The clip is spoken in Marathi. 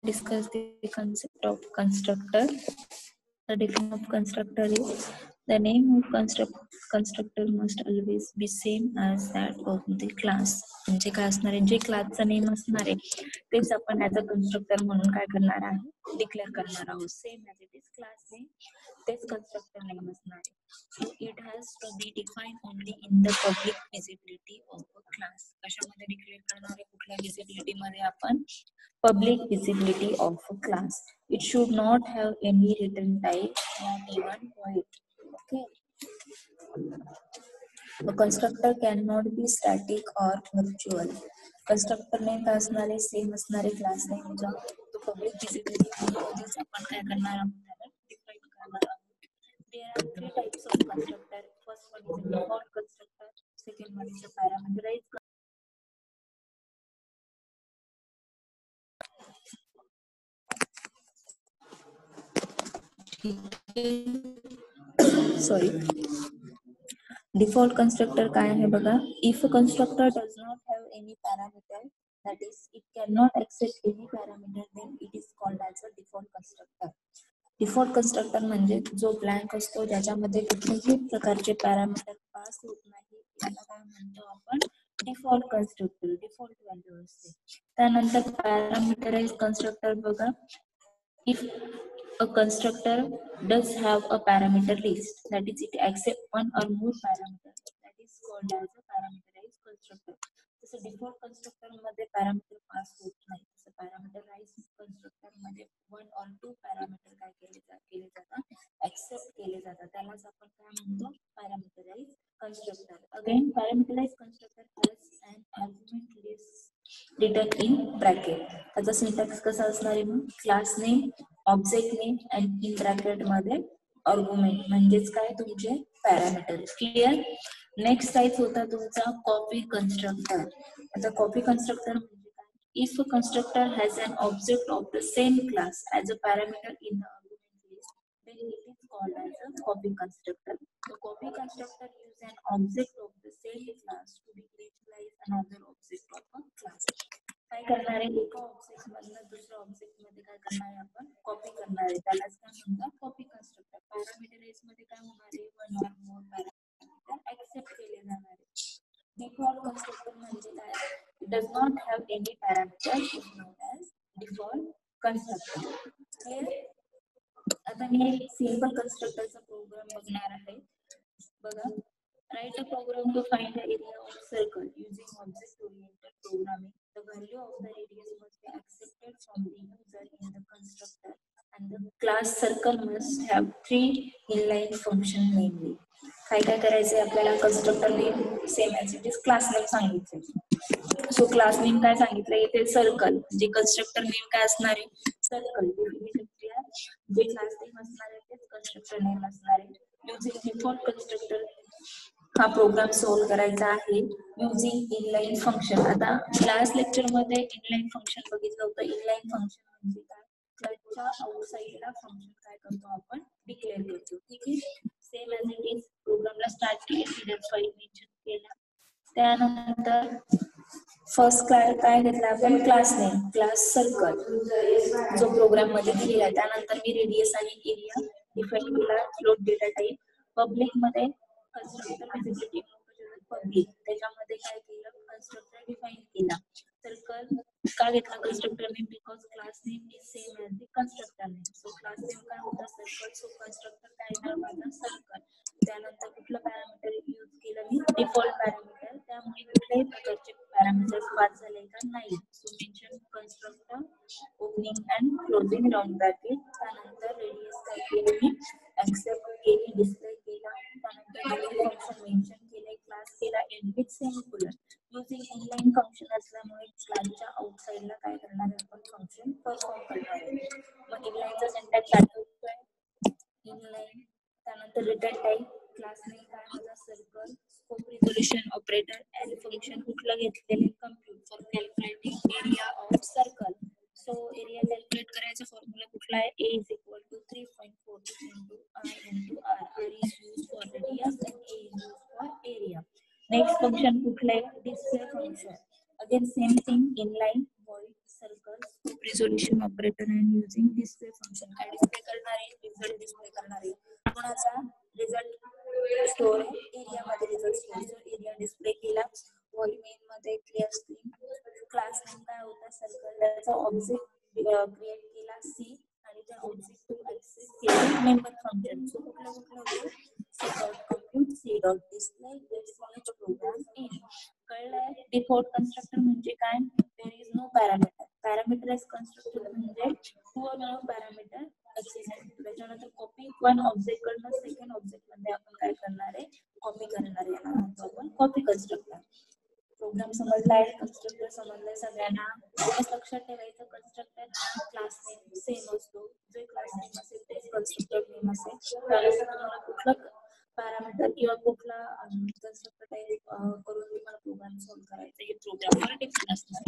discuss the concept of constructor. The definition of constructor is the name of constructor must always be same as that of the class. म्हणजे काय असणार आहे, जे क्लासचा नेम असणार आहे तेच आपण ऍज अ कन्स्ट्रक्टर म्हणून काय करणार आहे, डिक्लेअर करणार आहोत. Same as it is class name तेच कन्स्ट्रक्टर नेम असणार आहे. So it has to be define only in the public visibility of a class. कशामध्ये डिक्लेअर करणार आहे, कुठल्या विजिबिलिटी मध्ये आपण, public visibility of a class. It should not have any written type, not even void. Okay. A constructor cannot be static or virtual. Constructor name का असणारे सेम असणारे क्लास नेम जो तो पब्लिक विजिबिलिटी मध्येच आपण काय करणार आहोत, त्याला डिफाइन करणार आहोत. There are three types of constructor. First one is a default constructor. Second one is a parameterized. Sorry. Default constructor काय आहे बघा. If a constructor does not have any parameter, that is, it cannot accept any parameter, then it is called as a default constructor. Default constructor म्हणजे जो ब्लँक असतो, ज्याच्यामध्ये कुठल्याही प्रकारचे पॅरामीटर पास होत नाही, याला काय म्हणतो आपण, डिफॉल्ट कन्स्ट्रक्टर. डिफॉल्ट व्हॅल्यू असते. त्यानंतर पॅरामीटराइज कन्स्ट्रक्टर बघा. If a constructor does have a parameter list, that is, it accepts one or more parameters, that is called as a parameterized constructor. जसं डिफॉल्ट कन्स्ट्रक्टर मध्ये पॅरामीटर पास होत नाही, तसं पॅरामीटराइज कन्स्ट्रक्टर मध्ये वन और टू पॅरामीटर काय केले जातात, एक्सेप्ट केले जातात. त्यालाच आपण काय म्हणतो, parameterize constructor. Again parameterize constructor has an argument list written in bracket. त्याचा सिंटॅक्स कसा असणार आहे मग, class name, object name and in bracket मध्ये आर्ग्युमेंट म्हणजेच काय, तुमचे पॅरामीटर. क्लिअर. नेक्स्ट टाइप होता तुमचा कॉपी कन्स्ट्रक्टर. आता कॉपी कन्स्ट्रक्टर म्हणजे काय, if a constructor has an object of the same class as a parameter in the argument list, then it is called as a copy constructor. The copy constructor use an object of the same class to initialize another object of a class. काय करणार आहे, एका ऑब्जेक्ट मधनं दुसऱ्या ऑब्जेक्ट मध्ये काय करणार आहे, आपण कॉपी करणार आहे. त्यालाच काय म्हणतात, कॉपी कन्स्ट्रक्टर. पॅरामीटराइज मध्ये काय होणार आहे, वन और मोर पॅरामीटर एक्सेप्ट केले जाणार आहे. डिफॉल्ट कन्स्ट्रक्टर म्हणजे काय, it does not have any parameter, is non as default constructor. Clear. आता मी एक सिंपल कन्स्ट्रक्टरचा प्रोग्राम बघणार आहे. बघा. Write a program to find the area of circle using object-oriented programming. The value of the radius must be accepted from the user in the constructor, and the class circle must have three inline function namely. काय काय करायचंय आपल्याला, constructor name same as it is class name सांगितलंय. सो क्लास नेम काय सांगितलंय इथे, सर्कल. जे कन्स्ट्रक्टर नेम काय असणार आहे, सर्कल. जे क्लास नेम असणार आहे तेच कन्स्ट्रक्टर नेम असणार आहे. युजिंग डिफॉल्ट कन्स्ट्रक्टर हा प्रोग्राम सॉल्व्ह करायचा आहे युजिंग इनलाईन फंक्शन. आता लास्ट लेक्चर मध्ये इनलाईन फंक्शन बघितलं होतं. इनलाईन फंक्शन म्हणजे काय, क्लासच्या आउटसाइडला फंक्शन काय करतो आपण, डिक्लेअर करतो. ठीक आहे. सेम ॲज इट इज प्रोग्रामला स्टार्ट केली, फाईल मेन्शन केला. त्यानंतर फर्स्ट काय घेतला आपण, क्लास नेम, क्लास सर्कल जो प्रोग्राम मध्ये दिलेला आहे. त्यानंतर मी रेडियस आणि एरिया डिफाईन केला. Float data type. पब्लिक मध्ये कन्स्ट्रक्टर विजिबिलिटी पब्लिक, त्याच्यामध्ये काय केलं, कन्स्ट्रक्टर डिफाईन केला. सर्कल का घेतला constructor name, because class name is same as the constructor name. So class name काय होता, सर्कल. सो कन्स्ट्रक्टर काय येणार माझा, सर्कल. त्यानंतर कुठलं पॅरामीटर यूज केलं मी, डिफॉल्ट पॅरामीटर. त्यामुळे कुठल्याही प्रकारचे पॅरामीटर्स पास झाले का नाही. So mention constructor opening and closing round bracket. त्यानंतर रेडियस काय केलं मी, एक्सेप्ट केली, डिस्प्ले केला. त्यानंतर फंक्शन मेन्शन केले, क्लास केला, end with semicolon. Using inline function असल्यामुळे क्लासच्या आउटसाइडला काय करणार आहे आपण, फंक्शन परफॉर्म करणार आहे. मग इनलाईनचा सिंटॅक्स आठवतोय, इनलाईन. त्यानंतर रिटर्न टाईप, क्लास नेम काय माझा, circle. Scope resolution operator as function कुठलं घेतलेले, compute for calculating area of circle. So area calculate करायचा फॉर्म्युला कुठला आहे, A is equal to 3.42 into I into R. R is used for radius and A is used for area. Next function कुठलं आहे, display function. again same thing, inline, void, circle, scope resolution operator and using display function. काय डिस्प्ले करणार आहे, रिझल्ट डिस्प्ले करणार आहे. कोणाचा रिझल्ट स्टोर आहे एरिया मध्ये, रिझल्ट स्टोर एरिया डिस्प्ले केला. व्हॉइड मेन मध्ये क्लिअर स्क्रीन, क्लास नेम काय होता सर्कल, त्याचा ऑब्जेक्ट क्रिएट केला सी आणि त्या ऑब्जेक्ट टू ऍक्सेस केले मेंबर फंक्शन. सो कुठलं होतं, C dot compute, C dot display, ch program in. कळलंय. डिफॉल्ट कन्स्ट्रक्टर म्हणजे काय, there is no parameter. Parameterize constructor म्हणजे two or no parameter exist. त्याच्यानंतर कॉपी वन ऑब्जेक्ट कडनं सेकंड ऑब्जेक्ट मध्ये आपण काय करणार आहे, कॉपी करणार आहे. याला म्हणतो आपण कॉपी कन्स्ट्रक्टर. प्रोग्राम समजलाय, कन्स्ट्रक्टर समजलाय सगळ्यांना. लक्षात ठेवायचं कन्स्ट्रक्टर क्लास नेम सेम असतो, जे क्लास नेम असेल तेच कन्स्ट्रक्टर नेम असेल. तुम्हाला कुठलं पॅरामीटर किंवा कुठला कन्स्ट्रक्टर टाइप करून तुम्हाला प्रोग्राम सॉल्व्ह करायचा, हे प्रोग्रामवर डिपेंड असणार.